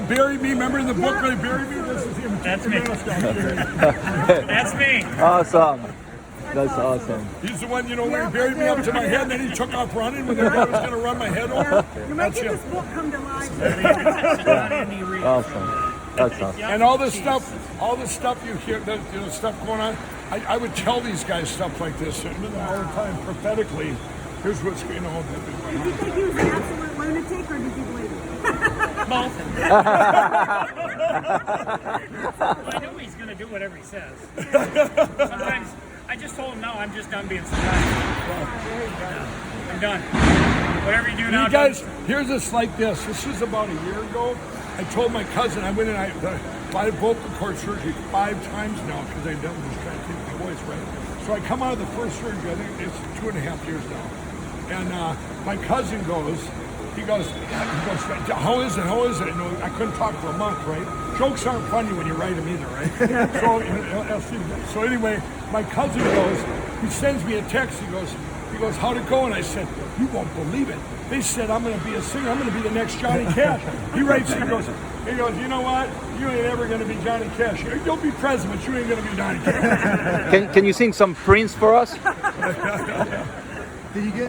Bury Me. Remember in the book where he buried me? This is him. That's me. That's me. Awesome. That's awesome. He's the one, where he buried me up to my head, and then he took off running when the guy was going to run my head over. You might get this book come to life. Awesome. That's awesome. And all the stuff you hear, stuff going on. I would tell these guys stuff like this all the time, prophetically. Here's what's Did you think he was an absolute lunatic, or did you believe it? Both. Well, I know he's going to do whatever he says. Sometimes I just told him, no, I'm just done being surprised. I'm done. Whatever you do now. You guys, here's this like this. This was about a year ago. I told my cousin, I went in, I had vocal cord surgery 5 times now because I've done this trying to keep my voice right. So I come out of the first surgery, I think it's 2.5 years now. And my cousin goes, how is it? I couldn't talk for a month, right? Jokes aren't funny when you write them either, right? So anyway, my cousin goes, he sends me a text, he goes, how'd it go? And I said, you won't believe it. They said I'm going to be a singer. I'm going to be the next Johnny Cash. He writes, he goes, you know what? You ain't ever going to be Johnny Cash. You'll be president, but you ain't going to be Johnny Cash. Can you sing some Prince for us? Did you get